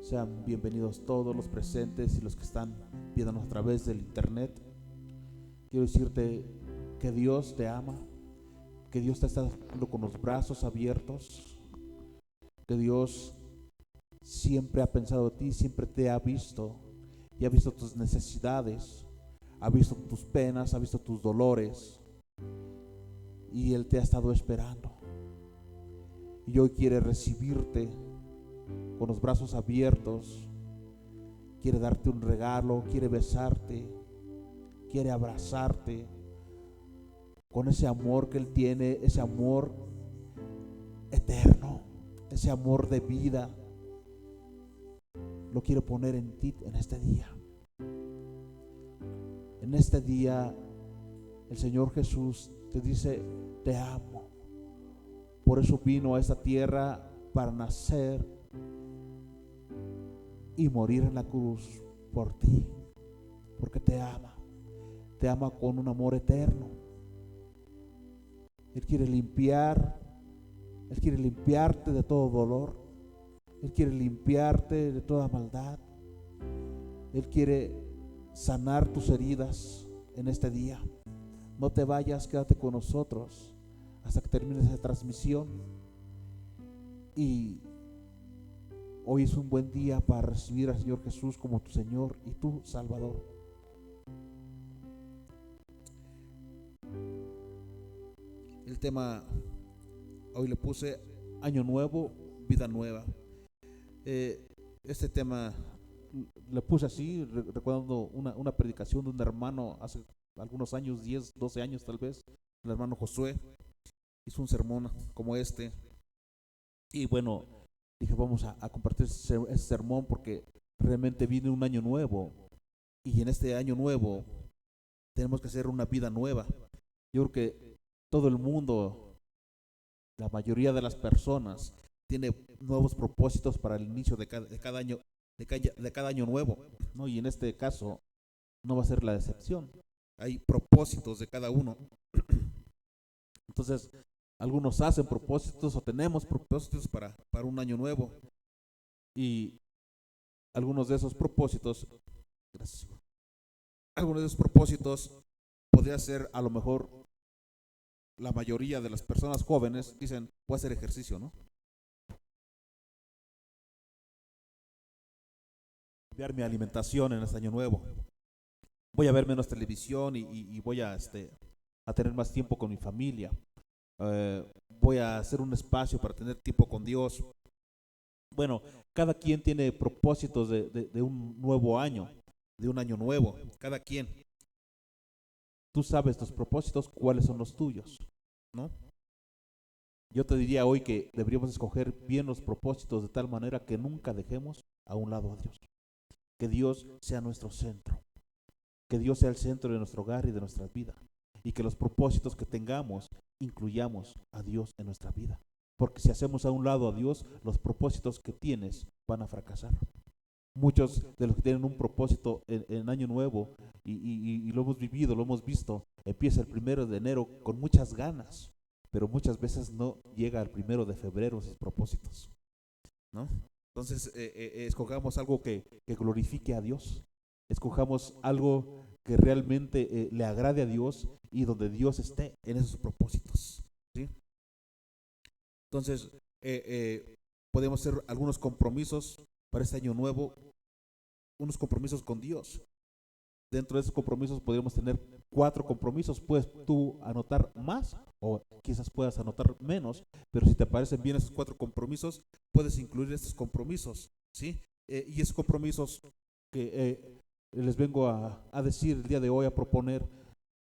Sean bienvenidos todos los presentes y los que están viéndonos a través del internet. Quiero decirte que Dios te ama, que Dios te está dando con los brazos abiertos, que Dios siempre ha pensado en ti, siempre te ha visto y ha visto tus necesidades, ha visto tus penas, ha visto tus dolores y Él te ha estado esperando. Y hoy quiere recibirte con los brazos abiertos, quiere darte un regalo, quiere besarte, quiere abrazarte con ese amor que Él tiene, ese amor eterno, ese amor de vida. Lo quiere poner en ti en este día. En este día el Señor Jesús te dice: te amo. Por eso vino a esta tierra, para nacer y morir en la cruz por ti, porque te ama con un amor eterno. Él quiere limpiarte de todo dolor, Él quiere limpiarte de toda maldad, Él quiere sanar tus heridas en este día. No te vayas, quédate con nosotros hasta que termine esa transmisión. Y hoy es un buen día para recibir al Señor Jesús como tu Señor y tu Salvador. El tema hoy le puse Año Nuevo, Vida Nueva. Este tema le puse así, recordando una predicación de un hermano hace algunos años, 10, 12 años tal vez. El hermano Josué hizo un sermón como este. Y bueno, dije, vamos a compartir ese sermón porque realmente viene un año nuevo. Y en este año nuevo tenemos que hacer una vida nueva. Yo creo que todo el mundo, la mayoría de las personas, tiene nuevos propósitos para el inicio de cada año, de cada año nuevo, ¿no? Y en este caso no va a ser la excepción. Hay propósitos de cada uno. Entonces, algunos hacen propósitos o tenemos propósitos para un año nuevo. Y algunos de esos propósitos, gracias, algunos de esos propósitos podría ser, a lo mejor la mayoría de las personas jóvenes dicen: voy a hacer ejercicio, ¿no? Cambiar mi alimentación en este año nuevo. Voy a ver menos televisión y voy a tener más tiempo con mi familia. Voy a hacer un espacio para tener tiempo con Dios. Bueno, cada quien tiene propósitos de un nuevo año, de un año nuevo. Cada quien. Tú sabes tus propósitos, cuáles son los tuyos, ¿no? Yo te diría hoy que deberíamos escoger bien los propósitos de tal manera que nunca dejemos a un lado a Dios. Que Dios sea nuestro centro. Que Dios sea el centro de nuestro hogar y de nuestra vida. Y que los propósitos que tengamos incluyamos a Dios en nuestra vida. Porque si hacemos a un lado a Dios, los propósitos que tienes van a fracasar. Muchos de los que tienen un propósito en Año Nuevo, y lo hemos vivido, lo hemos visto, empieza el 1 de enero con muchas ganas, pero muchas veces no llega al 1 de febrero sus propósitos, ¿no? Entonces, escojamos algo que glorifique a Dios, escojamos algo que realmente le agrade a Dios y donde Dios esté en esos propósitos, ¿sí? Entonces, podemos hacer algunos compromisos para este año nuevo, unos compromisos con Dios. Dentro de esos compromisos podríamos tener 4 compromisos. Puedes tú anotar más o quizás puedas anotar menos, pero si te parecen bien esos 4 compromisos, puedes incluir estos compromisos, ¿sí? Y esos compromisos que les vengo a decir el día de hoy, a proponer,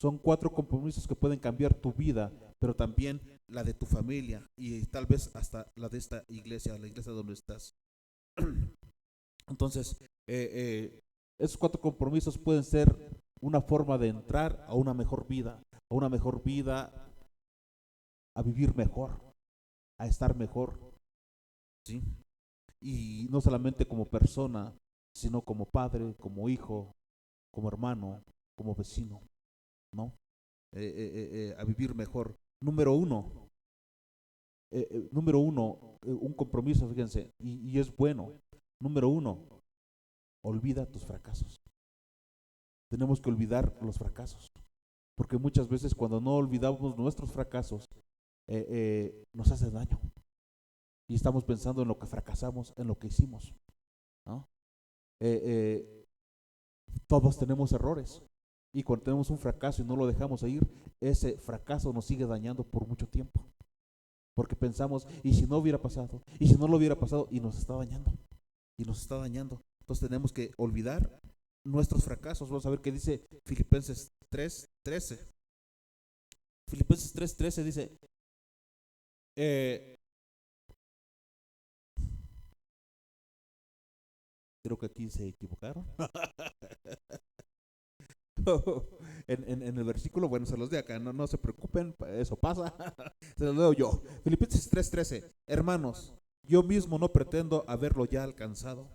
son 4 compromisos que pueden cambiar tu vida, pero también la de tu familia y tal vez hasta la de esta iglesia, la iglesia donde estás. Entonces, esos 4 compromisos pueden ser una forma de entrar a una mejor vida, a vivir mejor, a estar mejor, ¿sí? Y no solamente como persona, sino como padre, como hijo, como hermano, como vecino, ¿no? A vivir mejor. Número uno, un compromiso, fíjense, y es bueno. Número uno, olvida tus fracasos. Tenemos que olvidar los fracasos, porque muchas veces cuando no olvidamos nuestros fracasos, nos hace daño. Y estamos pensando en lo que fracasamos, en lo que hicimos, ¿no? Todos tenemos errores. Y cuando tenemos un fracaso y no lo dejamos ir, ese fracaso nos sigue dañando por mucho tiempo. Porque pensamos, ¿y si no hubiera pasado? ¿Y si no lo hubiera pasado? Y nos está dañando. Y nos está dañando. Entonces tenemos que olvidar nuestros fracasos. Vamos a ver qué dice Filipenses 3:13. Filipenses 3:13 dice, creo que aquí se equivocaron. En el versículo, bueno, se los de acá, no se preocupen, eso pasa. Se los leo yo. Filipenses 3:13. Hermanos, yo mismo no pretendo haberlo ya alcanzado,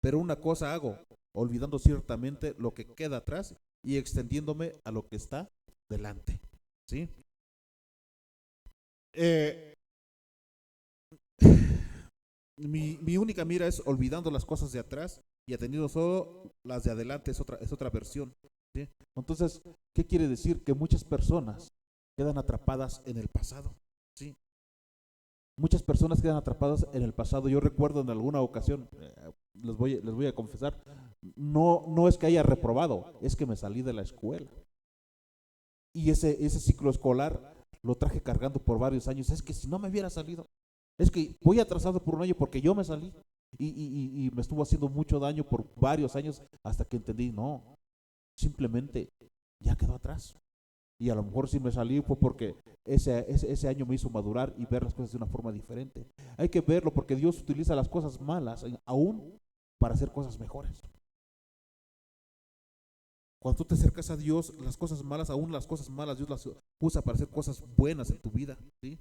pero una cosa hago, olvidando ciertamente lo que queda atrás y extendiéndome a lo que está delante. ¿Sí? Mi única mira es olvidando las cosas de atrás y atendiendo solo las de adelante, es otra versión. ¿Sí? Entonces, ¿qué quiere decir? Que muchas personas quedan atrapadas en el pasado. ¿Sí? Muchas personas quedan atrapadas en el pasado. Yo recuerdo en alguna ocasión, les voy a confesar, no es que haya reprobado, es que me salí de la escuela. Y ese ciclo escolar lo traje cargando por varios años. Es que si no me hubiera salido, es que voy atrasado por un año porque yo me salí. Y me estuvo haciendo mucho daño por varios años hasta que entendí, no, simplemente ya quedó atrás. Y a lo mejor si me salí fue porque ese año me hizo madurar y ver las cosas de una forma diferente. Hay que verlo porque Dios utiliza las cosas malas aún para hacer cosas mejores. Cuando tú te acercas a Dios, las cosas malas, aún las cosas malas, Dios las usa para hacer cosas buenas en tu vida, ¿sí?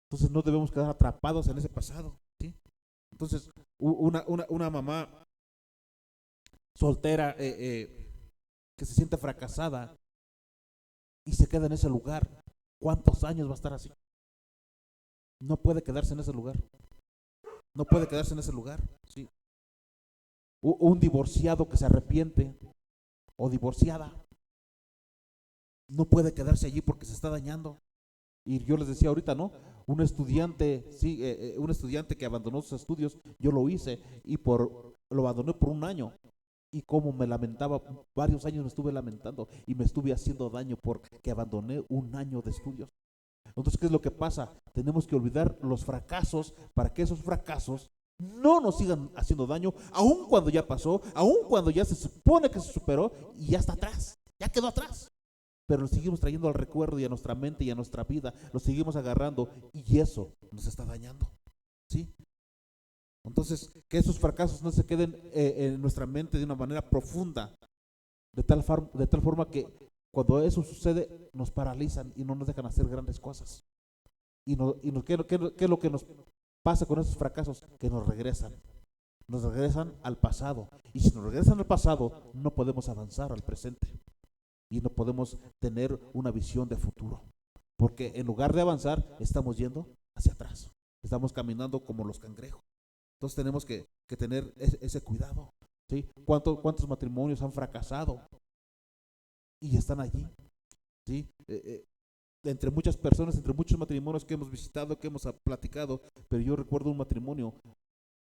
Entonces no debemos quedar atrapados en ese pasado, ¿sí? Entonces, una mamá soltera que se siente fracasada y se queda en ese lugar, ¿cuántos años va a estar así? No puede quedarse en ese lugar. No puede quedarse en ese lugar, ¿sí? Un divorciado que se arrepiente o divorciada no puede quedarse allí porque se está dañando. Y yo les decía ahorita, ¿no? Un estudiante, sí, un estudiante que abandonó sus estudios, yo lo hice y lo abandoné por un año. Y como me lamentaba, varios años me estuve lamentando y me estuve haciendo daño porque abandoné un año de estudios. Entonces, ¿qué es lo que pasa? Tenemos que olvidar los fracasos para que esos fracasos no nos sigan haciendo daño, aun cuando ya pasó, aun cuando ya se supone que se superó y ya está atrás, ya quedó atrás. Pero lo seguimos trayendo al recuerdo y a nuestra mente y a nuestra vida, lo seguimos agarrando y eso nos está dañando. ¿Sí? Entonces, que esos fracasos no se queden en nuestra mente de una manera profunda, de tal forma que cuando eso sucede nos paralizan y no nos dejan hacer grandes cosas. ¿Qué es lo que nos pasa con esos fracasos? Que nos regresan al pasado. Y si nos regresan al pasado, no podemos avanzar al presente y no podemos tener una visión de futuro. Porque en lugar de avanzar, estamos yendo hacia atrás. Estamos caminando como los cangrejos. Entonces tenemos que tener ese cuidado. ¿Sí? ¿Cuántos matrimonios han fracasado? Y están allí. ¿Sí? Entre muchas personas, entre muchos matrimonios que hemos visitado, que hemos platicado, pero yo recuerdo un matrimonio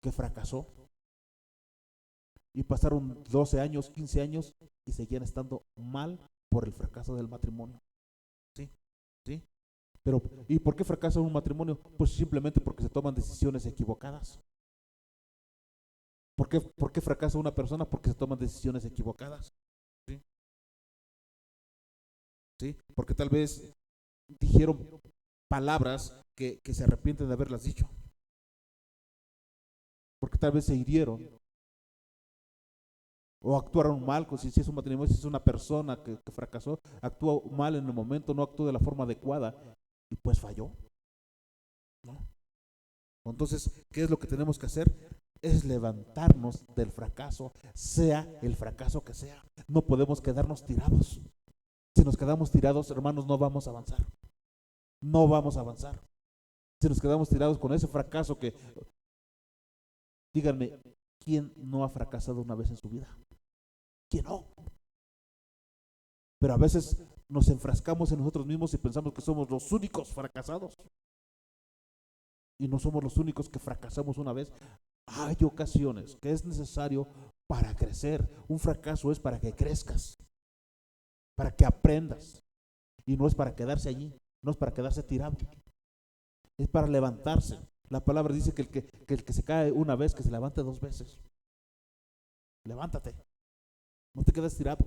que fracasó y pasaron 12 años, 15 años y seguían estando mal por el fracaso del matrimonio. ¿Sí? ¿Sí? Pero, ¿y por qué fracasa un matrimonio? Pues simplemente porque se toman decisiones equivocadas. ¿Por qué fracasa una persona? Porque se toman decisiones equivocadas. ¿Sí? ¿Sí? Porque tal vez dijeron palabras que se arrepienten de haberlas dicho. Porque tal vez se hirieron o actuaron mal, si es un matrimonio, si es una persona que fracasó, actuó mal en el momento, no actuó de la forma adecuada y pues falló, ¿no? Entonces, ¿qué es lo que tenemos que hacer? Es levantarnos del fracaso, sea el fracaso que sea. No podemos quedarnos tirados. Si nos quedamos tirados, hermanos, no vamos a avanzar. No vamos a avanzar. Si nos quedamos tirados con ese fracaso que, díganme, ¿Quién no ha fracasado una vez en su vida? ¿Quién no? Pero a veces nos enfrascamos en nosotros mismos y pensamos que somos los únicos fracasados. Y no somos los únicos que fracasamos una vez. Hay ocasiones que es necesario para crecer. Un fracaso es para que crezcas, para que aprendas. Y no es para quedarse allí, no es para quedarse tirado. Es para levantarse. La palabra dice que el que se cae una vez, que se levante 2 veces. Levántate, no te quedes tirado.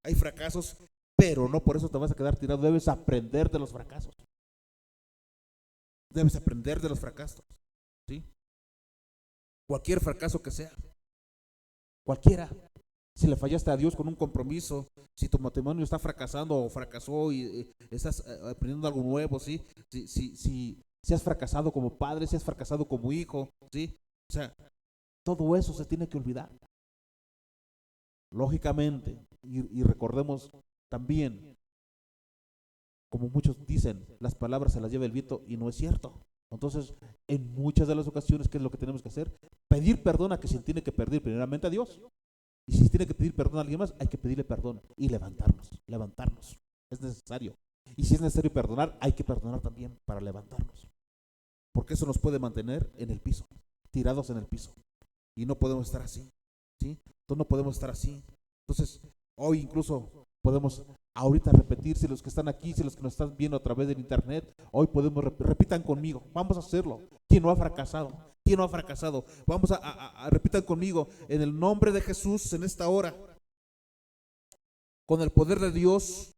Hay fracasos, pero no por eso te vas a quedar tirado. Debes aprender de los fracasos. Debes aprender de los fracasos, ¿sí? Cualquier fracaso que sea, cualquiera. Si le fallaste a Dios con un compromiso, si tu matrimonio está fracasando o fracasó y estás aprendiendo algo nuevo, ¿sí? Si has fracasado como padre, si has fracasado como hijo, ¿sí? O sea, todo eso se tiene que olvidar. Lógicamente, y recordemos también, como muchos dicen, las palabras se las lleva el viento y no es cierto. Entonces, en muchas de las ocasiones, ¿qué es lo que tenemos que hacer? Pedir perdón a quien tiene que pedir primeramente a Dios. Y si tiene que pedir perdón a alguien más, hay que pedirle perdón y levantarnos. Es necesario. Y si es necesario perdonar, hay que perdonar también para levantarnos. Porque eso nos puede mantener en el piso, tirados en el piso. Y no podemos estar así, ¿sí? Entonces no podemos estar así. Entonces, hoy incluso podemos ahorita repetir, si los que están aquí, si los que nos están viendo a través del internet, hoy podemos, repitan conmigo, vamos a hacerlo. ¿Quién no ha fracasado? ¿Quién no ha fracasado? Vamos a repitan conmigo, en el nombre de Jesús, en esta hora, con el poder de Dios,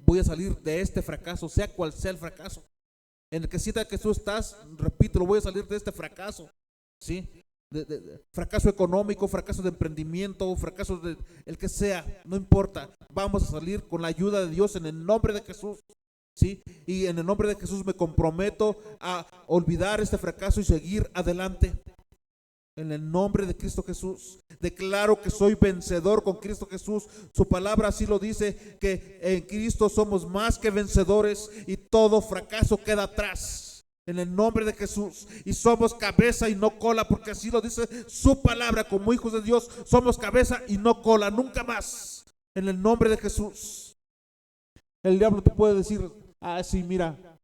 voy a salir de este fracaso, sea cual sea el fracaso. En el que sienta que tú estás, repito, voy a salir de este fracaso, ¿sí? Fracaso económico, fracaso de emprendimiento, fracaso de el que sea, no importa. Vamos a salir con la ayuda de Dios en el nombre de Jesús, ¿sí? Y en el nombre de Jesús me comprometo a olvidar este fracaso y seguir adelante. En el nombre de Cristo Jesús, declaro que soy vencedor con Cristo Jesús. Su palabra así lo dice, que en Cristo somos más que vencedores y todo fracaso queda atrás. En el nombre de Jesús. Y somos cabeza y no cola, porque así lo dice su palabra. Como hijos de Dios somos cabeza y no cola, nunca más. En el nombre de Jesús. El diablo te puede decir, ah, sí, mira,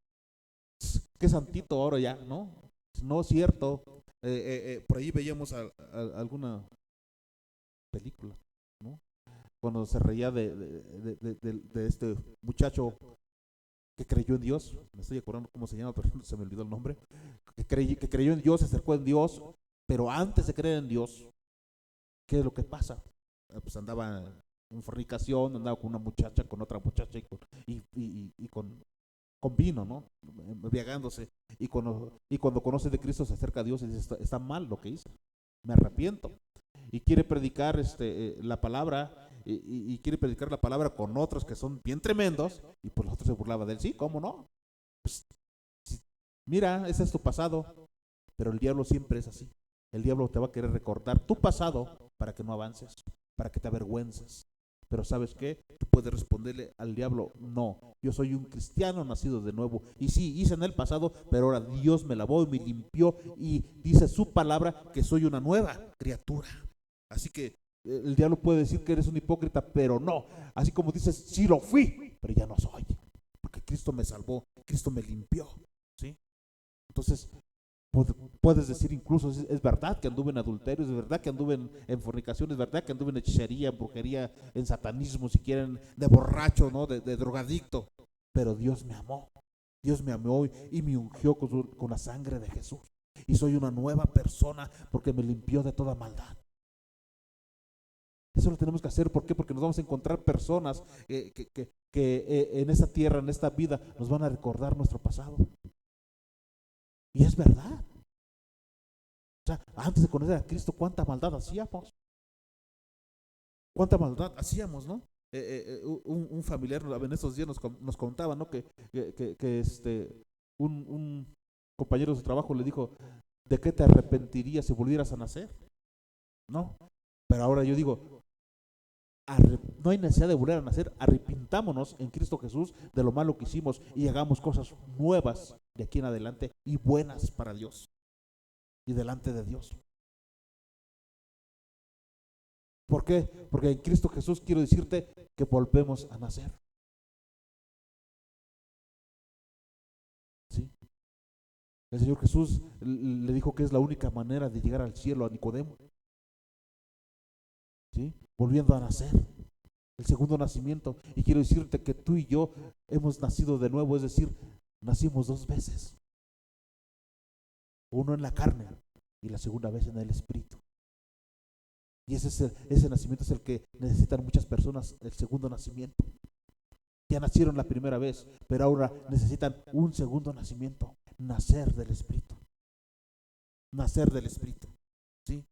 qué santito ahora ya, ¿no? No es cierto. Por ahí veíamos alguna película, ¿no? Cuando se reía de este muchacho que creyó en Dios, me estoy acordando cómo se llama, pero se me olvidó el nombre, que creyó en Dios, se acercó en Dios, pero antes de creer en Dios, ¿qué es lo que pasa? Pues andaba en fornicación, andaba con una muchacha, con otra muchacha y con vino, ¿no? Embriagándose. Y cuando conoce de Cristo se acerca a Dios y dice, está mal lo que hice, me arrepiento. Y quiere predicar la palabra y quiere predicar la palabra con otros que son bien tremendos y pues los otros se burlaban de él. Sí, ¿cómo no? Pues, mira, ese es tu pasado, pero el diablo siempre es así. El diablo te va a querer recordar tu pasado para que no avances, para que te avergüences. Pero ¿sabes qué? Tú puedes responderle al diablo, no, yo soy un cristiano nacido de nuevo. Y sí, hice en el pasado, pero ahora Dios me lavó y me limpió y dice su palabra que soy una nueva criatura. Así que el diablo puede decir que eres un hipócrita, pero no. Así como dices, sí lo fui, pero ya no soy. Porque Cristo me salvó, Cristo me limpió, ¿sí? Entonces, puedes decir incluso, es verdad que anduve en adulterio, es verdad que anduve en fornicación, es verdad que anduve en hechicería, en brujería, en satanismo, si quieren, de borracho, ¿no? De drogadicto. Pero Dios me amó y me ungió con la sangre de Jesús. Y soy una nueva persona porque me limpió de toda maldad. Eso lo tenemos que hacer. ¿Por qué? Porque nos vamos a encontrar personas que en esta tierra, en esta vida, nos van a recordar nuestro pasado. Y es verdad. O sea, antes de conocer a Cristo, ¿cuánta maldad hacíamos? ¿Cuánta maldad hacíamos, no? Un familiar en estos días nos contaba, ¿no? Que un compañero de su trabajo le dijo, ¿de qué te arrepentirías si volvieras a nacer? ¿No? Pero ahora yo digo, no hay necesidad de volver a nacer, arrepintámonos en Cristo Jesús de lo malo que hicimos y hagamos cosas nuevas de aquí en adelante y buenas para Dios y delante de Dios. ¿Por qué? Porque en Cristo Jesús quiero decirte que volvemos a nacer. ¿Sí? El Señor Jesús le dijo que es la única manera de llegar al cielo a Nicodemo. ¿Sí? Volviendo a nacer. El segundo nacimiento. Y quiero decirte que tú y yo hemos nacido de nuevo, es decir, nacimos dos veces. Uno en la carne y la segunda vez en el espíritu. Y ese nacimiento es el que necesitan muchas personas, el segundo nacimiento. Ya nacieron la primera vez, pero ahora necesitan un segundo nacimiento, nacer del espíritu. Nacer del espíritu. ¿Sí?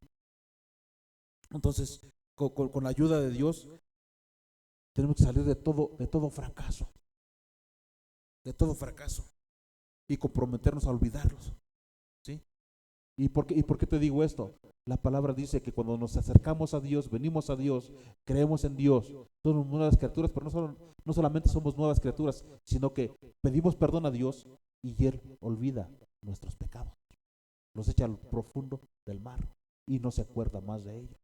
Entonces, con la ayuda de Dios, tenemos que salir de todo fracaso. De todo fracaso. Y comprometernos a olvidarlos. ¿Sí? ¿Y por qué te digo esto? La palabra dice que cuando nos acercamos a Dios, venimos a Dios, creemos en Dios, somos nuevas criaturas, pero no solamente somos nuevas criaturas, sino que pedimos perdón a Dios y Él olvida nuestros pecados. Los echa al profundo del mar y no se acuerda más de ellos.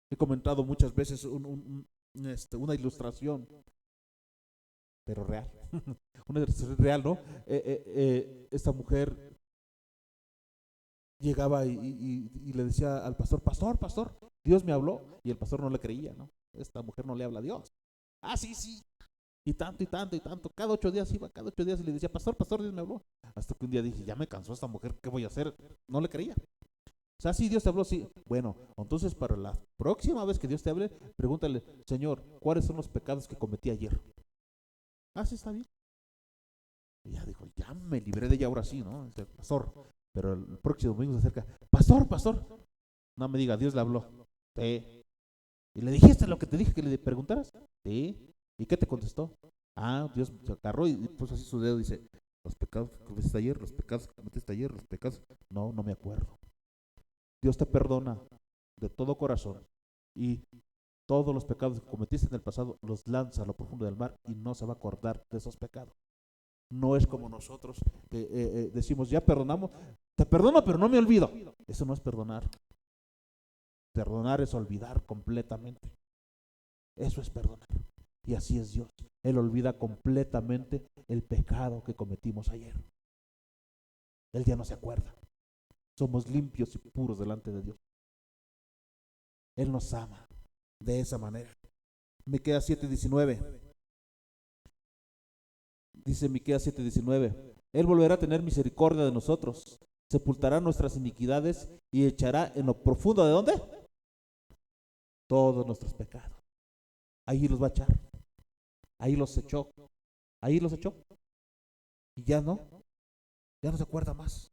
He comentado muchas veces una ilustración, pero real. Una ilustración real, ¿no? Esta mujer llegaba y le decía al pastor, pastor, Dios me habló, y el pastor no le creía, ¿no? Esta mujer no le habla a Dios. Ah, sí, y tanto, cada 8 días iba, cada 8 días y le decía, pastor, Dios me habló. Hasta que un día dije, ya me cansó esta mujer, ¿qué voy a hacer? No le creía. O sea, sí, Dios te habló, sí. Bueno, entonces para la próxima vez que Dios te hable, pregúntale, Señor, ¿cuáles son los pecados que cometí ayer? Ah, sí, está bien. Y ya dijo, ya me libré de ella ahora sí, ¿no? Dice, pastor, pero el próximo domingo se acerca, pastor, no me diga, Dios le habló. Sí. ¿Y le dijiste lo que te dije que le preguntaras? Sí. ¿Y qué te contestó? Ah, Dios se agarró y puso así su dedo y dice, los pecados que cometiste ayer, los pecados que cometiste ayer, los pecados. No me acuerdo. Dios te perdona de todo corazón y todos los pecados que cometiste en el pasado los lanza a lo profundo del mar y no se va a acordar de esos pecados. No es como nosotros que decimos, ya perdonamos, te perdono pero no me olvido. Eso no es perdonar. Perdonar es olvidar completamente. Eso es perdonar. Y así es Dios. Él olvida completamente el pecado que cometimos ayer. Él ya no se acuerda. Somos limpios y puros delante de Dios. Él nos ama de esa manera. Miqueas 7:19. Dice Miqueas 7:19. Él volverá a tener misericordia de nosotros, sepultará nuestras iniquidades y echará en lo profundo ¿de dónde? Todos nuestros pecados. Ahí los va a echar. Ahí los echó. Y ya no se acuerda más.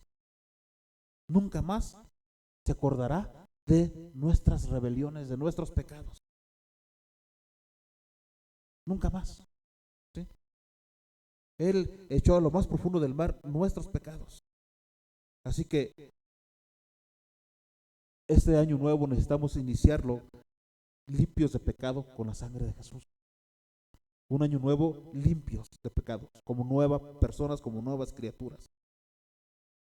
Nunca más se acordará de nuestras rebeliones, de nuestros pecados. Nunca más. ¿Sí? Él echó a lo más profundo del mar nuestros pecados. Así que este año nuevo necesitamos iniciarlo limpios de pecado con la sangre de Jesús. Un año nuevo limpios de pecados, como nuevas personas, como nuevas criaturas.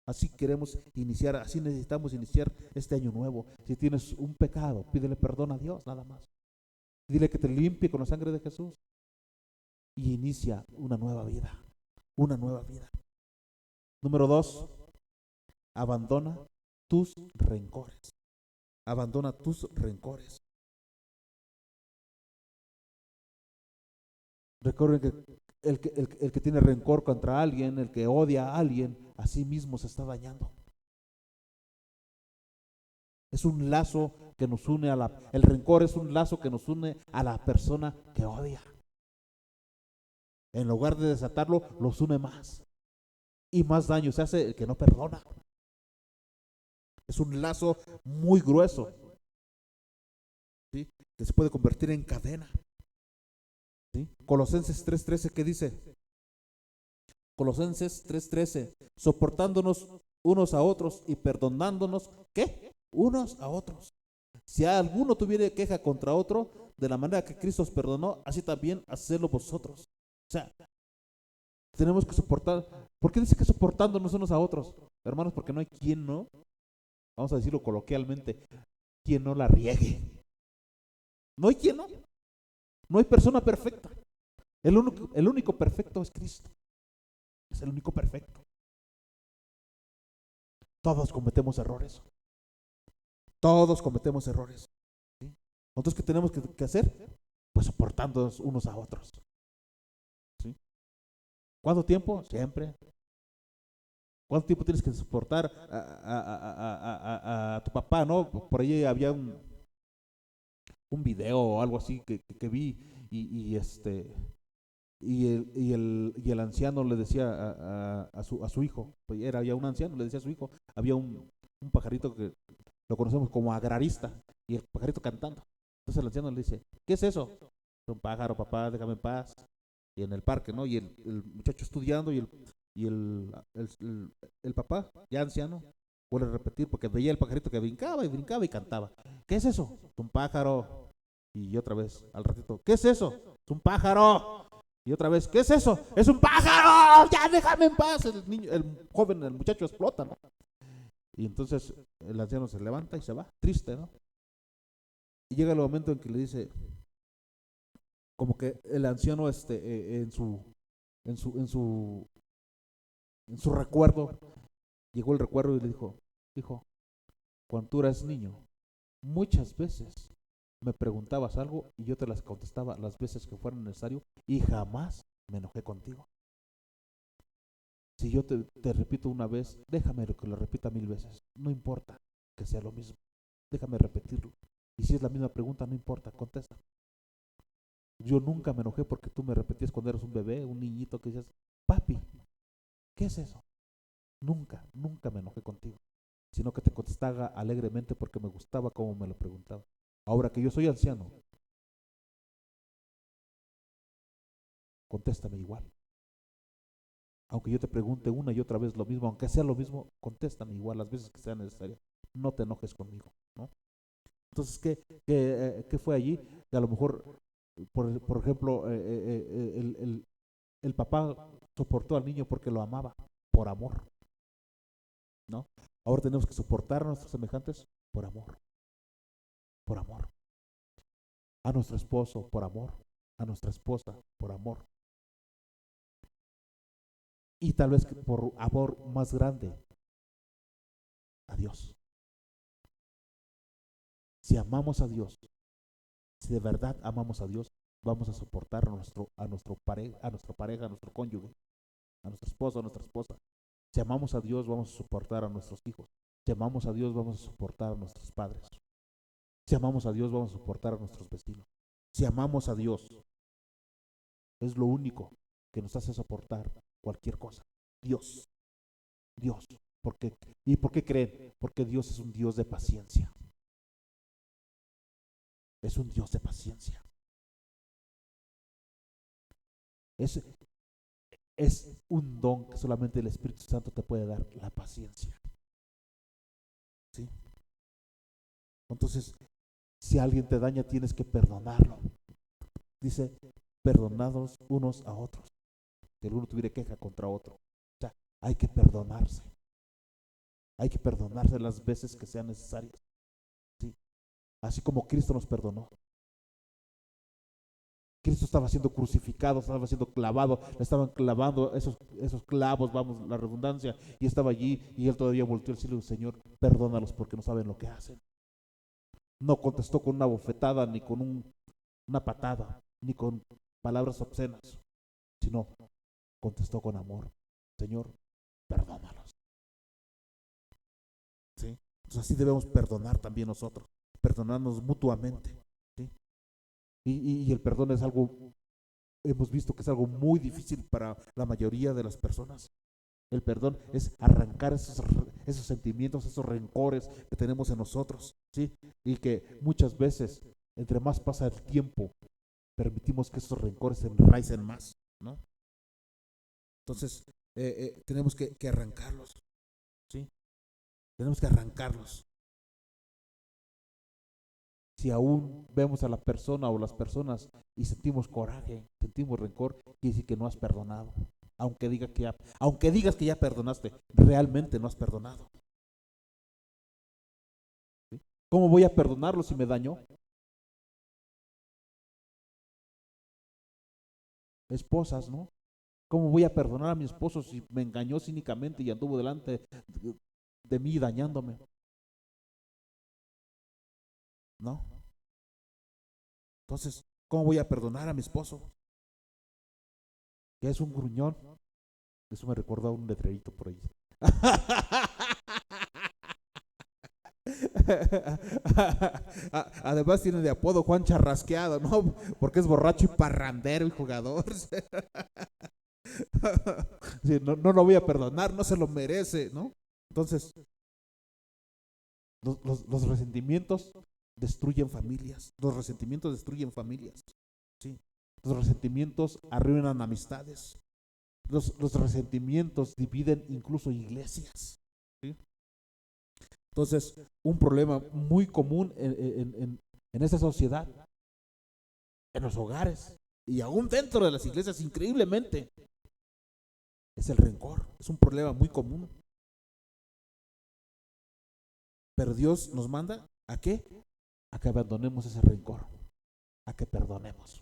Así queremos iniciar, así necesitamos iniciar este año nuevo. Si tienes un pecado, pídele perdón a Dios, nada más. Dile que te limpie con la sangre de Jesús y inicia una nueva vida. Una nueva vida. Número 2, abandona tus rencores. Abandona tus rencores. Recuerden que el que tiene rencor contra alguien, el que odia a alguien, a sí mismo se está dañando. Es un lazo que nos une el rencor es un lazo que nos une a la persona que odia. En lugar de desatarlo, los une más. Y más daño se hace el que no perdona. Es un lazo muy grueso, ¿sí? Que se puede convertir en cadena. ¿Sí? Colosenses 3:13, ¿qué dice? Colosenses 3:13, soportándonos unos a otros y perdonándonos, ¿qué? Unos a otros. Si alguno tuviera queja contra otro, de la manera que Cristo os perdonó, así también hacedlo vosotros. O sea, tenemos que soportar. ¿Por qué dice que soportándonos unos a otros? Hermanos, porque no hay quien no, vamos a decirlo coloquialmente, quien no la riegue. No hay quien no. No hay persona perfecta. El único perfecto es Cristo. Es el único perfecto. Todos cometemos errores. Todos cometemos errores. ¿Sí? Entonces, ¿qué tenemos que hacer? Pues soportándonos unos a otros. ¿Sí? ¿Cuánto tiempo? Siempre. ¿Cuánto tiempo tienes que soportar a tu papá, no? Por ahí había un video o algo así que vi y el anciano le decía a su hijo, pues era ya un anciano, le decía a su hijo, había un pajarito que lo conocemos como agrarista, y el pajarito cantando. Entonces el anciano le dice, ¿qué es eso? Es un pájaro, papá, déjame en paz. Y en el parque, ¿no? Y el muchacho estudiando y el papá, ya anciano, vuelve a repetir porque veía el pajarito que brincaba y cantaba. ¿Qué es eso? Es un pájaro. Y otra vez, al ratito, ¿qué es eso? Es un pájaro. Y otra vez, ¿qué es eso? ¡Es un pájaro! ¡Ya déjame en paz! El niño, el joven, el muchacho explota, ¿no? Y entonces el anciano se levanta y se va, triste, ¿no? Y llega el momento en que le dice, como que el anciano en su, en su, en su recuerdo, llegó el recuerdo y le dijo, hijo, cuando tú eras niño, muchas veces me preguntabas algo y yo te las contestaba las veces que fuera necesario y jamás me enojé contigo. Si yo te repito una vez, déjame que lo repita 1000 veces. No importa que sea lo mismo. Déjame repetirlo. Y si es la misma pregunta, no importa, contesta. Yo nunca me enojé porque tú me repetías cuando eras un bebé, un niñito que decías, papi, ¿qué es eso? Nunca, nunca me enojé contigo. Sino que te contestaba alegremente porque me gustaba cómo me lo preguntaba. Ahora que yo soy anciano, contéstame igual. Aunque yo te pregunte una y otra vez lo mismo, aunque sea lo mismo, contéstame igual las veces que sea necesario. No te enojes conmigo, ¿no? Entonces, ¿qué fue allí? Que a lo mejor, por ejemplo, el papá soportó al niño porque lo amaba, por amor, ¿no? Ahora tenemos que soportar a nuestros semejantes por amor, por amor. A nuestro esposo, por amor. A nuestra esposa, por amor. Y tal vez por amor más grande, a Dios. Si amamos a Dios, si de verdad amamos a Dios, vamos a soportar a nuestra pareja, a nuestro cónyuge, a nuestro esposo, a nuestra esposa. Si amamos a Dios, vamos a soportar a nuestros hijos. Si amamos a Dios, vamos a soportar a nuestros padres. Si amamos a Dios, vamos a soportar a nuestros vecinos. Si amamos a Dios, es lo único que nos hace soportar cualquier cosa. Dios, Dios. ¿Y por qué creen? Porque Dios es un Dios de paciencia. Es un Dios de paciencia. Es, es un don que solamente el Espíritu Santo te puede dar, la paciencia. ¿Sí? Entonces, si alguien te daña, tienes que perdonarlo. Dice, perdonados unos a otros. Si alguno tuviera queja contra otro. O sea, hay que perdonarse. Hay que perdonarse las veces que sean necesarias. ¿Sí? Así como Cristo nos perdonó. Cristo estaba siendo crucificado, estaba siendo clavado, le estaban clavando esos clavos, vamos, la redundancia, y estaba allí y él todavía volteó al cielo y dijo, Señor, perdónalos porque no saben lo que hacen. No contestó con una bofetada, ni con una patada, ni con palabras obscenas, sino contestó con amor. Señor, perdónalos. ¿Sí? Entonces así debemos perdonar también nosotros, perdonarnos mutuamente. ¿Sí? Y el perdón es algo, hemos visto que es algo muy difícil para la mayoría de las personas. El perdón es arrancar esos sentimientos, esos rencores que tenemos en nosotros, ¿sí? Y que muchas veces, entre más pasa el tiempo, permitimos que esos rencores se enraicen más, ¿no? Entonces, tenemos que arrancarlos, ¿sí? Tenemos que arrancarlos. Si aún vemos a la persona o las personas y sentimos coraje, sentimos rencor, quiere decir que no has perdonado. Aunque digas que ya perdonaste, realmente no has perdonado. ¿Sí? ¿Cómo voy a perdonarlo si me dañó? esposas, ¿no? ¿Cómo voy a perdonar a mi esposo si me engañó cínicamente y anduvo delante de mí dañándome? ¿No? Entonces, ¿cómo voy a perdonar a mi esposo? Que es un gruñón. Eso me recordó a un letrerito por ahí. Además tiene de apodo Juan Charrasqueado, ¿no? Porque es borracho y parrandero y jugador. Sí, no, no lo voy a perdonar, no se lo merece, ¿no? Entonces, los resentimientos destruyen familias. Los resentimientos destruyen familias. ¿Sí? Los resentimientos arruinan amistades. Los resentimientos dividen incluso iglesias. ¿Sí? Entonces, un problema muy común en esta sociedad, en los hogares y aún dentro de las iglesias, increíblemente, es el rencor. Es un problema muy común. Pero Dios nos manda ¿a qué? A que abandonemos ese rencor, a que perdonemos,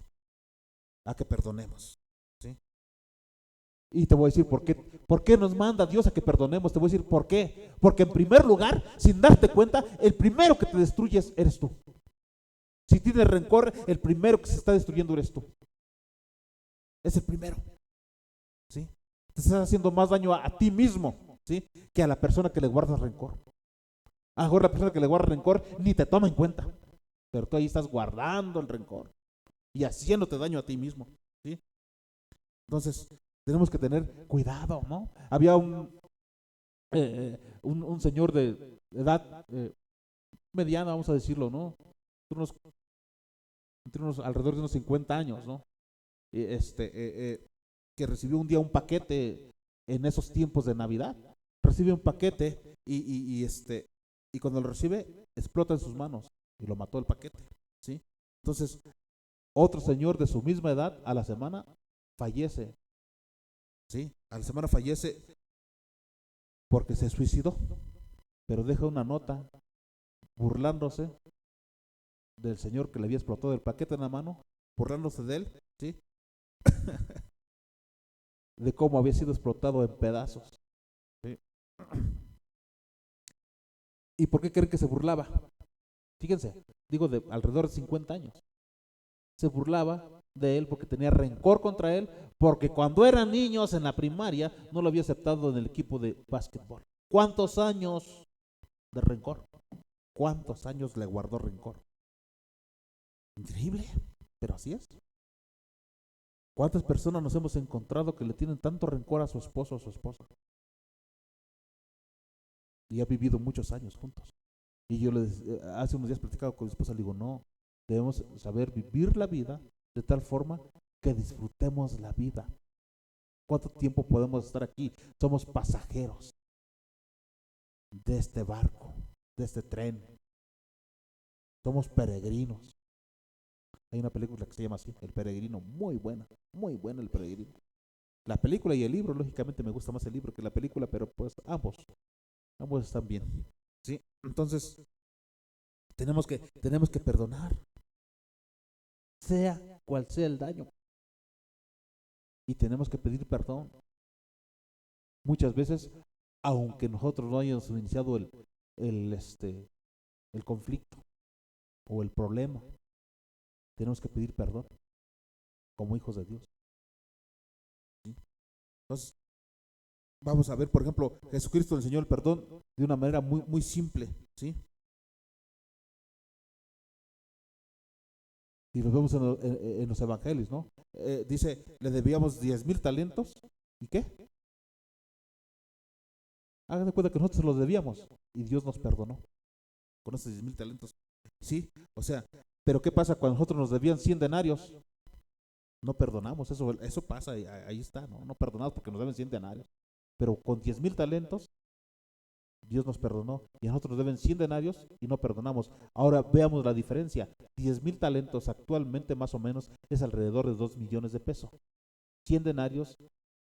a que perdonemos. ¿Sí? Y te voy a decir por qué nos manda Dios a que perdonemos. Te voy a decir por qué. Porque en primer lugar, sin darte cuenta, el primero que te destruyes eres tú. Si tienes rencor, el primero que se está destruyendo eres tú. Es el primero. ¿Sí? Te estás haciendo más daño a ti mismo, ¿sí? Que a la persona que le guardas rencor. A lo mejor la persona que le guarda rencor ni te toma en cuenta, pero tú ahí estás guardando el rencor y haciéndote daño a ti mismo, ¿sí? Entonces, tenemos que tener cuidado, ¿no? Había un señor de edad mediana, vamos a decirlo, ¿no? Entre unos alrededor de unos 50 años, ¿no? Que recibió un día un paquete en esos tiempos de Navidad. Recibe un paquete y cuando lo recibe, explota en sus manos y lo mató el paquete, ¿sí? Entonces, otro señor de su misma edad, a la semana, fallece, ¿sí? A la semana fallece porque se suicidó, pero deja una nota burlándose del señor que le había explotado el paquete en la mano, burlándose de él, ¿sí? De cómo había sido explotado en pedazos, ¿sí? ¿Y por qué creen que se burlaba? Fíjense, digo de alrededor de 50 años. Se burlaba de él porque tenía rencor contra él, porque cuando eran niños en la primaria no lo había aceptado en el equipo de básquetbol. ¿Cuántos años de rencor? ¿Cuántos años le guardó rencor? Increíble, pero así es. ¿Cuántas personas nos hemos encontrado que le tienen tanto rencor a su esposo o a su esposa? Y ha vivido muchos años juntos. Y yo hace unos días platicaba con mi esposa, le digo, no, debemos saber vivir la vida de tal forma que disfrutemos la vida. ¿Cuánto tiempo podemos estar aquí? Somos pasajeros de este barco, de este tren. Somos peregrinos. Hay una película que se llama así, El Peregrino, muy buena El Peregrino. La película y el libro, lógicamente me gusta más el libro que la película, pero pues ambos están bien. ¿Sí? Entonces, tenemos que perdonar, sea cual sea el daño, y tenemos que pedir perdón. Muchas veces, aunque nosotros no hayamos iniciado el, este, el conflicto o el problema, tenemos que pedir perdón como hijos de Dios. ¿Sí? Entonces, vamos a ver, por ejemplo, Jesucristo enseñó el perdón de una manera muy, muy simple, ¿sí? Y lo vemos en los evangelios, ¿no? Dice, le debíamos 10,000 talentos, ¿y qué? Hagan de cuenta que nosotros los debíamos y Dios nos perdonó con esos 10,000 talentos. Sí, o sea, pero ¿qué pasa cuando nosotros nos debían 100 denarios? No perdonamos, eso pasa, ahí está, ¿no? No perdonamos porque nos deben 100 denarios. Pero con 10,000 talentos, Dios nos perdonó y a nosotros nos deben 100 denarios y no perdonamos. Ahora veamos la diferencia. 10,000 talentos actualmente más o menos es alrededor de 2 millones de pesos. 100 denarios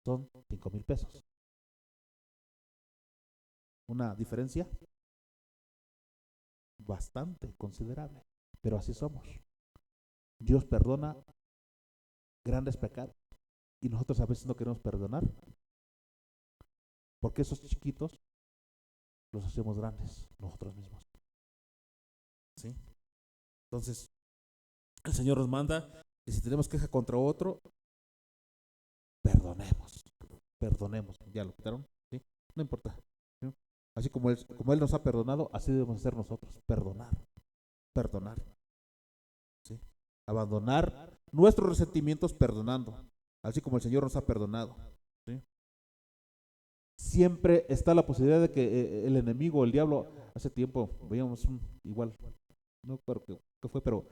son 5,000 pesos. Una diferencia bastante considerable, pero así somos. Dios perdona grandes pecados, Y nosotros a veces no queremos perdonar, porque esos chiquitos los hacemos grandes nosotros mismos. ¿Sí? Entonces, el Señor nos manda que si tenemos queja contra otro, perdonemos. Perdonemos. ¿Ya lo quitaron? ¿Sí? No importa. ¿Sí? Así como él nos ha perdonado, así debemos hacer nosotros. Perdonar. Perdonar. ¿Sí? Abandonar nuestros resentimientos perdonando. Así como el Señor nos ha perdonado. ¿Sí? Siempre está la posibilidad de que el enemigo, el diablo, hace tiempo veíamos igual, no recuerdo qué fue, pero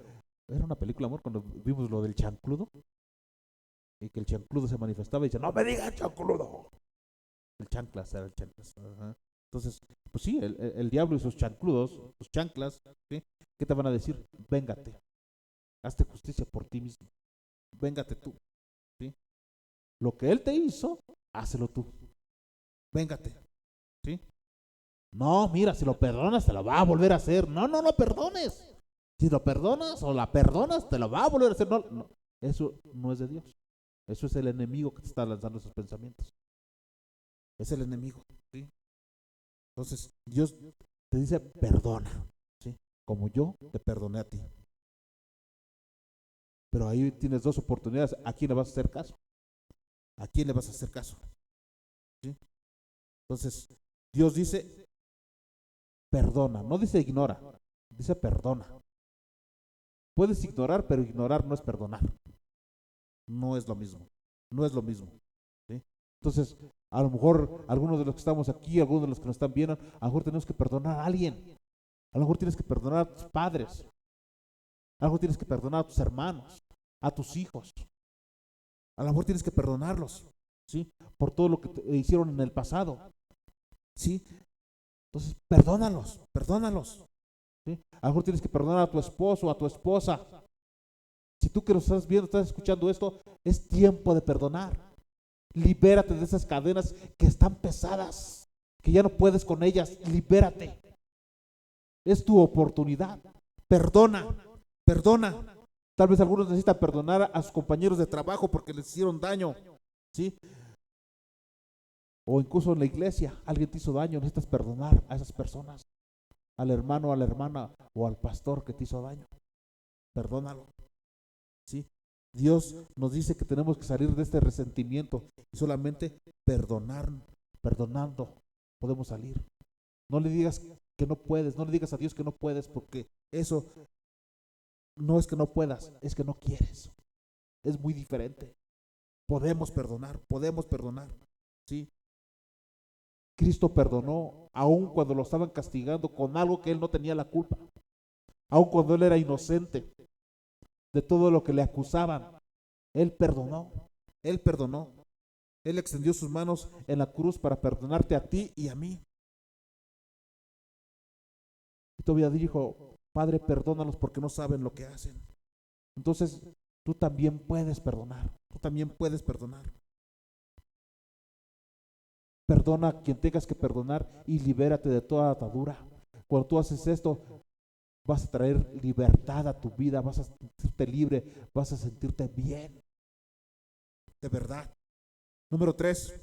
era una película, amor, cuando vimos lo del chancludo, y que el chancludo se manifestaba y dice, no me digas chancludo. El chanclas, era el chanclas. Ajá. Entonces, pues sí, el diablo y sus chancludos, sus chanclas, ¿sí? ¿Qué te van a decir? Véngate, hazte justicia por ti mismo, véngate tú, ¿sí? Lo que él te hizo, hácelo tú, véngate, ¿sí? No, mira, si lo perdonas, te lo va a volver a hacer. No, no lo perdones. Si lo perdonas o la perdonas, te lo va a volver a hacer. No, no. Eso no es de Dios. Eso es el enemigo que te está lanzando esos pensamientos. Es el enemigo, ¿sí? Entonces, Dios te dice, perdona, ¿sí? Como yo te perdoné a ti. Pero ahí tienes dos oportunidades. ¿A quién le vas a hacer caso? ¿A quién le vas a hacer caso? ¿Sí? Entonces, Dios dice, perdona. No dice ignora, dice perdona. Puedes ignorar, pero ignorar no es perdonar. No es lo mismo. No es lo mismo. ¿Sí? Entonces, a lo mejor algunos de los que estamos aquí, algunos de los que nos están viendo, a lo mejor tenemos que perdonar a alguien. A lo mejor tienes que perdonar a tus padres. A lo mejor tienes que perdonar a tus hermanos, a tus hijos. A lo mejor tienes que perdonarlos, ¿sí? Por todo lo que te hicieron en el pasado. ¿Sí? Entonces, perdónalos, perdónalos. ¿Sí? A lo mejor tienes que perdonar a tu esposo o a tu esposa. Si tú que lo estás viendo, estás escuchando esto, es tiempo de perdonar. Libérate de esas cadenas que están pesadas, que ya no puedes con ellas. Libérate. Es tu oportunidad. Perdona, perdona. Tal vez algunos necesitan perdonar a sus compañeros de trabajo porque les hicieron daño, ¿sí? O incluso en la iglesia, alguien te hizo daño, necesitas perdonar a esas personas, al hermano, a la hermana o al pastor que te hizo daño. Perdónalo, ¿sí? Dios nos dice que tenemos que salir de este resentimiento y solamente perdonando podemos salir. No le digas que no puedes, no le digas a Dios que no puedes, porque eso no es que no puedas, es que no quieres. Es muy diferente. Podemos perdonar, ¿sí? Cristo perdonó aun cuando lo estaban castigando con algo que él no tenía la culpa, aun cuando él era inocente de todo lo que le acusaban. Él perdonó, él perdonó. Él extendió sus manos en la cruz para perdonarte a ti y a mí. Y todavía dijo, Padre, perdónalos porque no saben lo que hacen. Entonces, tú también puedes perdonar, tú también puedes perdonar. Perdona a quien tengas que perdonar y libérate de toda atadura. Cuando tú haces esto, vas a traer libertad a tu vida, vas a sentirte libre, vas a sentirte bien. De verdad. Número 3,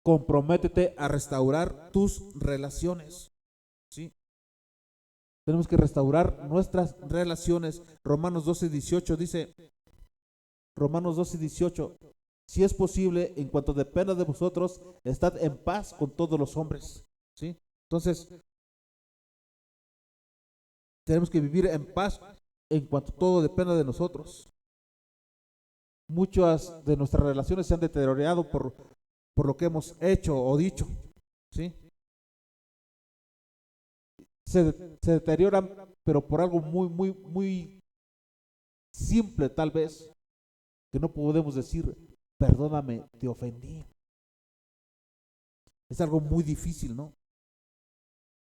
comprométete a restaurar tus relaciones. ¿Sí? Tenemos que restaurar nuestras relaciones. Romanos 12:18 dice, Romanos 12:18, si es posible, en cuanto dependa de vosotros, estad en paz con todos los hombres. ¿Sí? Entonces, tenemos que vivir en paz en cuanto todo dependa de nosotros. Muchas de nuestras relaciones se han deteriorado por lo que hemos hecho o dicho. ¿Sí? Se deterioran, pero por algo muy, muy, muy simple tal vez, que no podemos decir, perdóname, te ofendí. Es algo muy difícil, ¿no?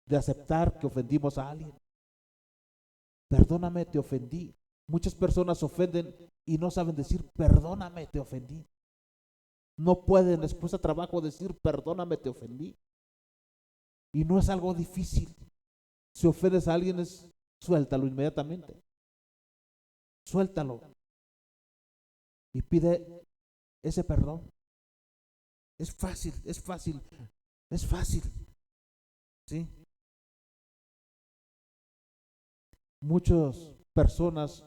De aceptar que ofendimos a alguien. Perdóname, te ofendí. Muchas personas ofenden y no saben decir, perdóname, te ofendí. No pueden después de trabajo decir, perdóname, te ofendí. Y no es algo difícil. Si ofendes a alguien, suéltalo inmediatamente. Suéltalo. Y pide ese perdón. Es fácil, es fácil, es fácil. ¿Sí? Muchas personas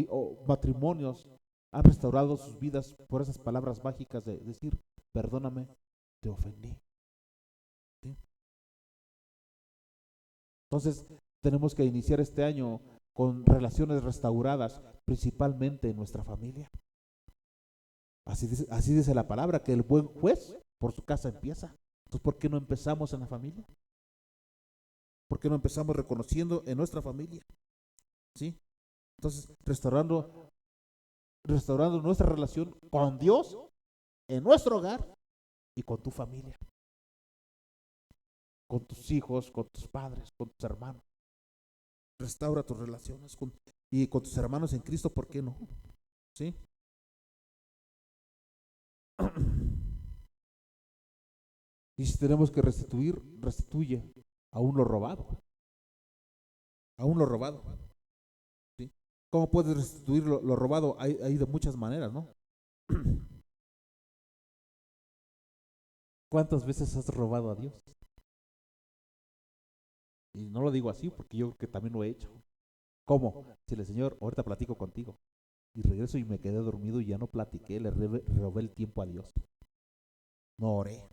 o matrimonios han restaurado sus vidas por esas palabras mágicas de decir, perdóname, te ofendí. ¿Sí? Entonces, tenemos que iniciar este año con relaciones restauradas, principalmente en nuestra familia. Así dice la palabra, que el buen juez por su casa empieza. Entonces, ¿por qué no empezamos en la familia? ¿Por qué no empezamos reconociendo en nuestra familia? ¿Sí? Entonces, restaurando nuestra relación con Dios en nuestro hogar y con tu familia, con tus hijos, con tus padres, con tus hermanos. Restaura tus relaciones y con tus hermanos en Cristo, ¿por qué no? ¿Sí? Y si tenemos que restituir, restituye aún lo robado, aún lo robado. ¿Sí? ¿Cómo puedes restituir lo robado? Hay de muchas maneras, ¿no? ¿Cuántas veces has robado a Dios? Y no lo digo así porque yo creo que también lo he hecho. ¿Cómo? Si el Señor, ahorita platico contigo. Y regreso y me quedé dormido y ya no platiqué, le robé el tiempo a Dios. No oré,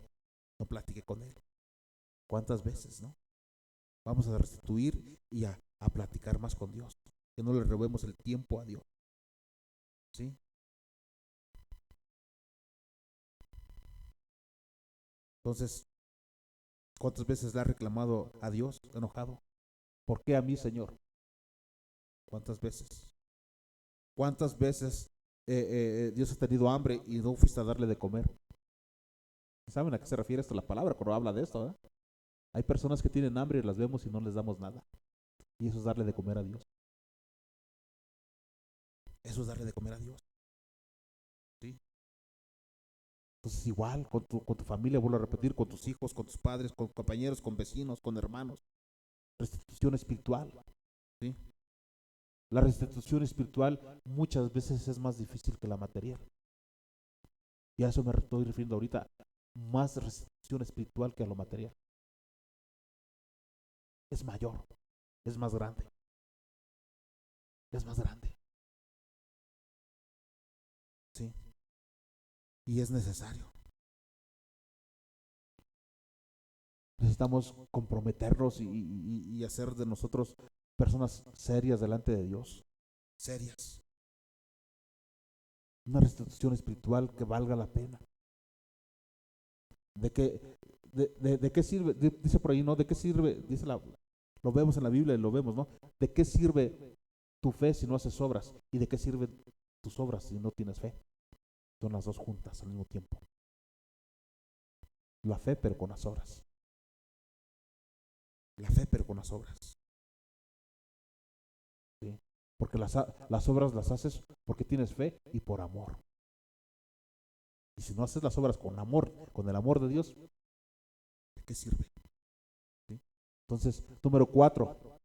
no platiqué con Él. ¿Cuántas veces, no? Vamos a restituir y a platicar más con Dios. Que no le robemos el tiempo a Dios. ¿Sí? Entonces, ¿cuántas veces le ha reclamado a Dios enojado? ¿Por qué a mí, Señor? ¿Cuántas veces? ¿Cuántas veces Dios ha tenido hambre y no fuiste a darle de comer? ¿Saben a qué se refiere esto la palabra cuando habla de esto? Hay personas que tienen hambre y las vemos y no les damos nada. Y eso es darle de comer a Dios. Eso es darle de comer a Dios. ¿Sí? Entonces igual con tu familia, vuelvo a repetir, con tus hijos, con tus padres, con compañeros, con vecinos, con hermanos. Restitución espiritual. ¿Sí? La restitución espiritual muchas veces es más difícil que la material. Y a eso me estoy refiriendo ahorita. Más restitución espiritual que a lo material. Es mayor, es más grande. Es más grande. ¿Sí? Y es necesario. Necesitamos comprometernos y hacer de nosotros personas serias delante de Dios. Serias. Una restitución espiritual que valga la pena. ¿De qué sirve? Dice por ahí, ¿no? ¿De qué sirve? Lo vemos en la Biblia y lo vemos, ¿no? ¿De qué sirve tu fe si no haces obras? ¿Y de qué sirven tus obras si no tienes fe? Son las dos juntas al mismo tiempo. La fe, pero con las obras. La fe, pero con las obras. ¿Sí? Porque las obras las haces porque tienes fe y por amor. Y si no haces las obras con amor, con el amor de Dios, ¿de qué sirve? ¿Sí? Entonces, número 4,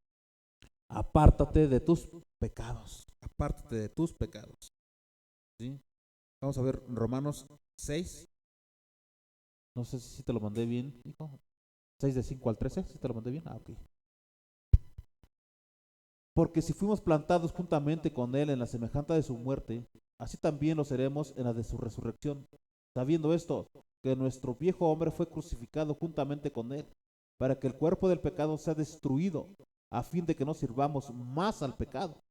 apártate de tus pecados. Apártate de tus pecados. ¿Sí? Vamos a ver Romanos 6. No sé si te lo mandé bien, hijo. 6 de 5 al 13, si te lo mandé bien. Ah, ok. Porque si fuimos plantados juntamente con Él en la semejanza de su muerte, así también lo seremos en la de su resurrección. Sabiendo esto, que nuestro viejo hombre fue crucificado juntamente con Él, para que el cuerpo del pecado sea destruido, a fin de que no sirvamos más al pecado.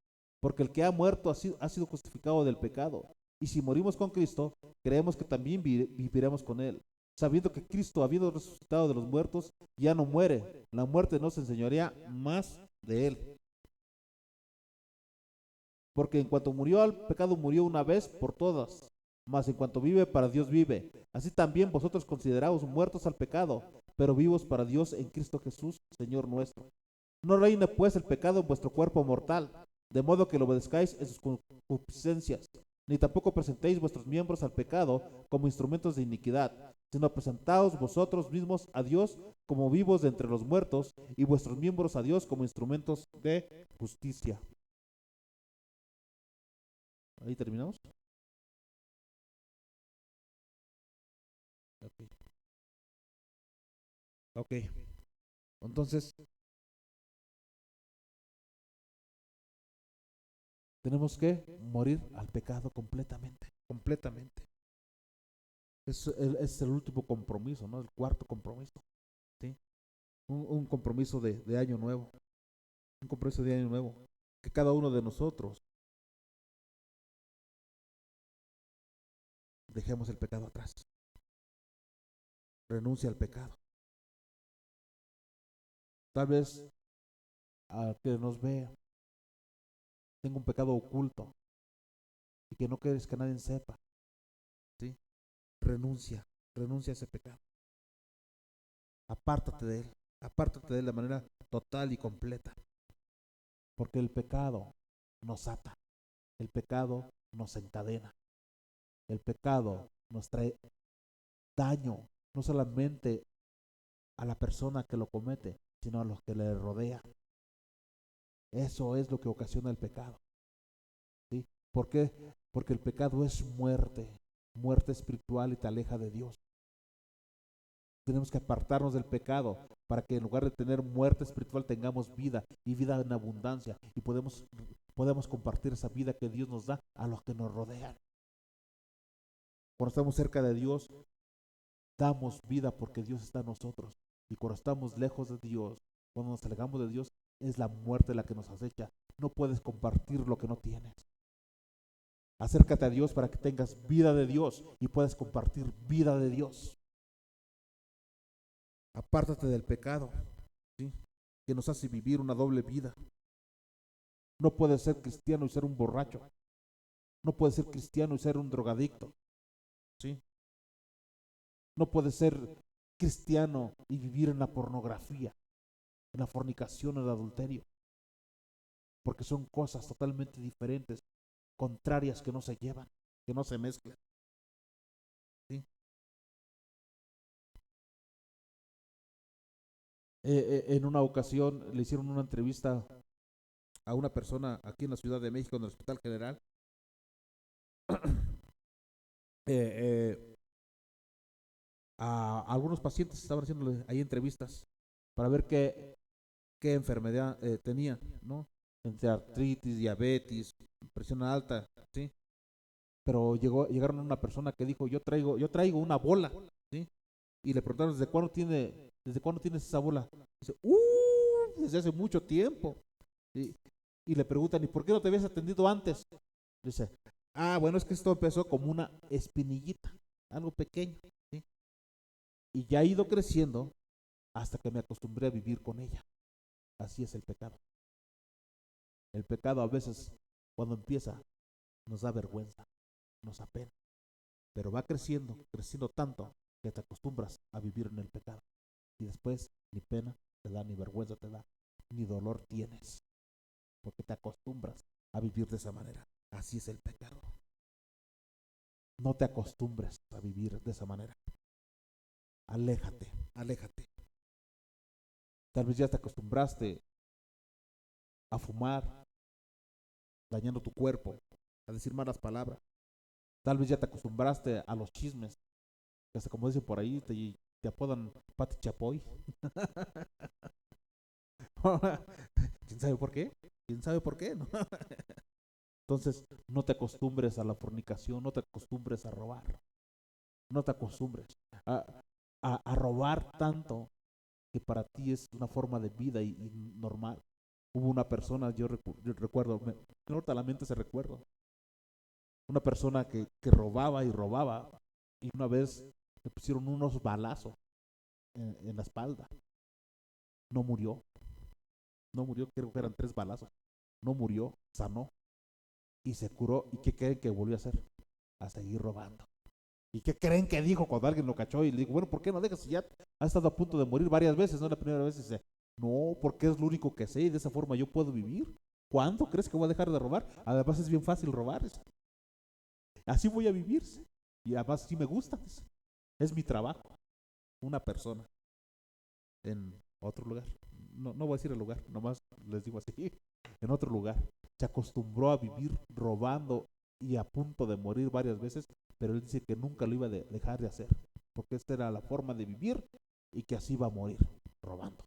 Porque el que ha muerto ha sido justificado del pecado. Y si morimos con Cristo, creemos que también viviremos con Él. Sabiendo que Cristo, habiendo resucitado de los muertos, ya no muere. La muerte no se enseñorea más de Él. Porque en cuanto murió al pecado, murió una vez por todas. Mas en cuanto vive, para Dios vive. Así también vosotros consideraos muertos al pecado, pero vivos para Dios en Cristo Jesús, Señor nuestro. No reine pues el pecado en vuestro cuerpo mortal, de modo que lo obedezcáis en sus concupiscencias, ni tampoco presentéis vuestros miembros al pecado como instrumentos de iniquidad, sino presentaos vosotros mismos a Dios como vivos de entre los muertos, y vuestros miembros a Dios como instrumentos de justicia. Ahí terminamos. Ok, entonces tenemos que morir al pecado completamente, completamente. Es el último compromiso, ¿no? El cuarto compromiso, ¿sí? Un compromiso de año nuevo, un compromiso de año nuevo, que cada uno de nosotros dejemos el pecado atrás, renuncia al pecado. Tal vez a que nos vea, tenga un pecado oculto y que no quieres que nadie sepa, ¿sí? Renuncia, renuncia a ese pecado. Apártate de él de manera total y completa, porque el pecado nos ata, el pecado nos encadena, el pecado nos trae daño, no solamente a la persona que lo comete, sino a los que le rodean. Eso es lo que ocasiona el pecado, ¿sí? ¿Por qué? Porque el pecado es muerte, muerte espiritual y te aleja de Dios. Tenemos que apartarnos del pecado para que en lugar de tener muerte espiritual tengamos vida y vida en abundancia y podemos compartir esa vida que Dios nos da a los que nos rodean. Cuando estamos cerca de Dios, damos vida porque Dios está en nosotros. Y cuando estamos lejos de Dios, cuando nos alejamos de Dios, es la muerte la que nos acecha. No puedes compartir lo que no tienes. Acércate a Dios para que tengas vida de Dios y puedas compartir vida de Dios. Apártate del pecado, ¿sí? Que nos hace vivir una doble vida. No puedes ser cristiano y ser un borracho. No puedes ser cristiano y ser un drogadicto, ¿sí? No puedes ser cristiano y vivir en la pornografía, en la fornicación, en el adulterio, porque son cosas totalmente diferentes, contrarias que no se llevan, que no se mezclan, ¿sí? En una ocasión le hicieron una entrevista a una persona aquí en la Ciudad de México, en el Hospital General. eh, a algunos pacientes estaban haciendo ahí entrevistas para ver qué enfermedad tenía, ¿no? Entre artritis, diabetes, presión alta, ¿sí? Pero llegaron a una persona que dijo, yo traigo una bola, ¿sí? Y le preguntaron, ¿desde cuándo tienes esa bola? Dice, desde hace mucho tiempo. Y, y le preguntan, ¿y por qué no te habías atendido antes? Dice, bueno, es que esto empezó como una espinillita, algo pequeño, ¿sí? Y ya ha ido creciendo hasta que me acostumbré a vivir con ella. Así es el pecado. El pecado a veces, cuando empieza, nos da vergüenza, nos apena, pero va creciendo, creciendo tanto que te acostumbras a vivir en el pecado. Y después ni pena te da, ni vergüenza te da, ni dolor tienes, porque te acostumbras a vivir de esa manera. Así es el pecado. No te acostumbres a vivir de esa manera. Aléjate, aléjate. Tal vez ya te acostumbraste a fumar, dañando tu cuerpo, a decir malas palabras. Tal vez ya te acostumbraste a los chismes, que hasta como dicen por ahí, te apodan Pati Chapoy. ¿Quién sabe por qué? ¿Quién sabe por qué? ¿No? Entonces, no te acostumbres a la fornicación, no te acostumbres a robar, no te acostumbres a, a robar tanto que para ti es una forma de vida y normal. Hubo una persona, yo recuerdo, ahorita a la mente se recuerdo, una persona que robaba y robaba, y una vez le pusieron unos balazos en la espalda. No murió, no murió, creo que eran 3 balazos. No murió, sanó y se curó. ¿Y qué creen que volvió a hacer? A seguir robando. ¿Y qué creen que dijo cuando alguien lo cachó? Y le digo, bueno, ¿por qué no dejas si ya ha estado a punto de morir varias veces? No la primera vez dice, no, porque es lo único que sé y de esa forma yo puedo vivir. ¿Cuándo crees que voy a dejar de robar? Además es bien fácil robar. Así voy a vivir. Y además sí me gusta. Es mi trabajo. Una persona en otro lugar. No, no voy a decir el lugar, nomás les digo así. En otro lugar. Se acostumbró a vivir robando y a punto de morir varias veces, pero él dice que nunca lo iba a dejar de hacer, porque esta era la forma de vivir y que así va a morir robando.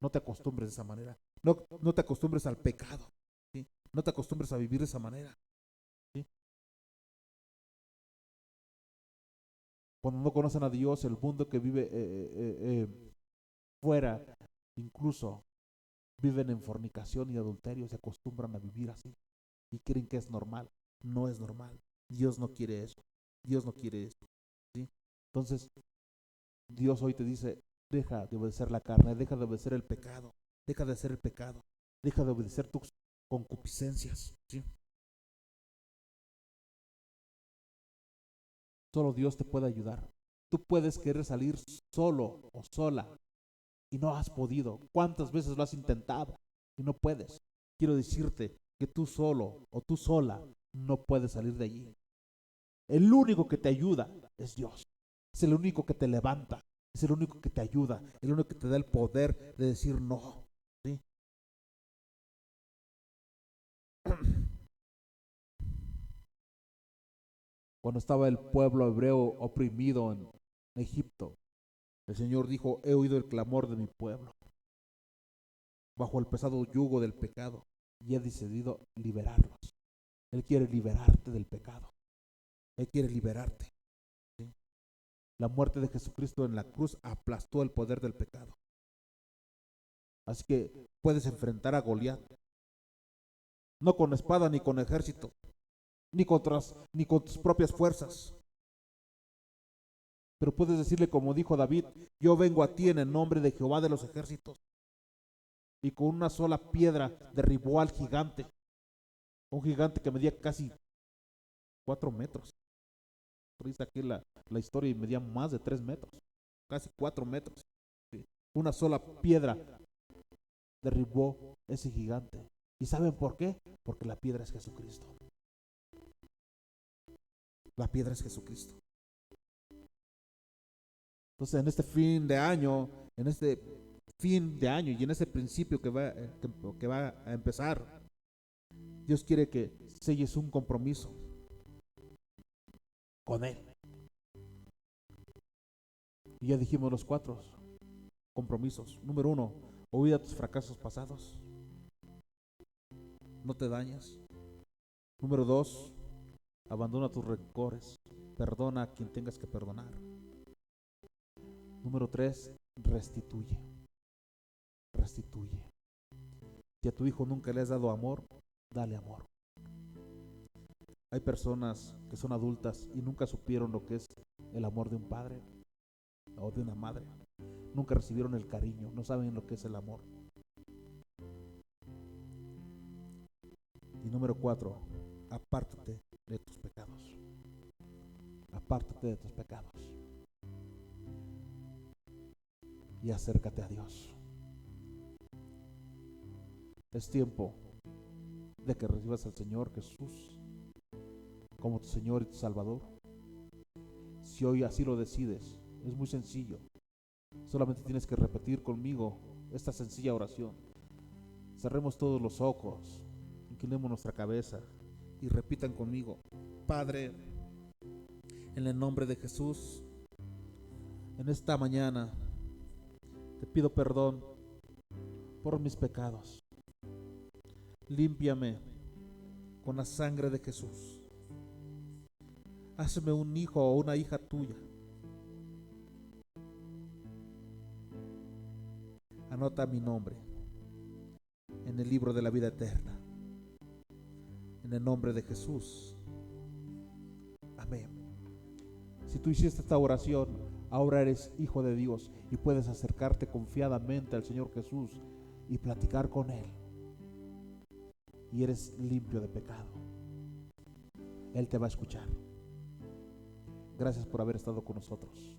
No te acostumbres de esa manera. No te acostumbres al pecado, ¿sí? No te acostumbres a vivir de esa manera, ¿sí? Cuando no conocen a Dios, el mundo que vive fuera, incluso viven en fornicación y adulterio, se acostumbran a vivir así y creen que es normal. No es normal. Dios no quiere eso. Dios no quiere eso, ¿sí? Entonces, Dios hoy te dice, deja de obedecer la carne, deja de obedecer el pecado, deja de hacer el pecado, deja de obedecer tus concupiscencias, ¿sí? Solo Dios te puede ayudar. Tú puedes querer salir solo o sola y no has podido. ¿Cuántas veces lo has intentado y no puedes? Quiero decirte que tú solo o tú sola no puedes salir de allí. El único que te ayuda es Dios. Es el único que te levanta, es el único que te ayuda, el único que te da el poder de decir no, ¿sí? Cuando estaba el pueblo hebreo oprimido en Egipto, el Señor dijo, he oído el clamor de mi pueblo bajo el pesado yugo del pecado y he decidido liberarlos. Él quiere liberarte del pecado. Él quiere liberarte, ¿sí? La muerte de Jesucristo en la cruz aplastó el poder del pecado. Así que puedes enfrentar a Goliat, no con espada ni con ejército, ni con tus propias fuerzas. Pero puedes decirle como dijo David, yo vengo a ti en el nombre de Jehová de los ejércitos. Y con una sola piedra derribó al gigante, un gigante que medía casi 4 metros. Dice aquí la historia y medía más de 3 metros, casi 4 metros. ¿Sí? Una sola piedra derribó ese gigante. ¿Y saben por qué? Porque la piedra es Jesucristo. La piedra es Jesucristo. Entonces, en este fin de año y en este principio que va a empezar, Dios quiere que selles un compromiso con Él. Y ya dijimos los 4 compromisos. Número 1, olvida tus fracasos pasados. No te dañes. Número 2, abandona tus rencores. Perdona a quien tengas que perdonar. Número 3, restituye. Restituye. Si a tu hijo nunca le has dado amor, dale amor. Hay personas que son adultas y nunca supieron lo que es el amor de un padre o de una madre. Nunca recibieron el cariño, no saben lo que es el amor. Y número 4, apártate de tus pecados. Apártate de tus pecados. Y acércate a Dios. Es tiempo de que recibas al Señor Jesús como tu Señor y tu Salvador. Si hoy así lo decides, es muy sencillo. Solamente tienes que repetir conmigo esta sencilla oración. Cerremos todos los ojos, inclinemos nuestra cabeza y repitan conmigo: Padre, en el nombre de Jesús, en esta mañana te pido perdón por mis pecados. Límpiame con la sangre de Jesús. Hazme un hijo o una hija tuya. Anota mi nombre en el libro de la vida eterna. En el nombre de Jesús. Amén. Si tú hiciste esta oración, ahora eres hijo de Dios y puedes acercarte confiadamente al Señor Jesús y platicar con Él. Y eres limpio de pecado. Él te va a escuchar. Gracias por haber estado con nosotros.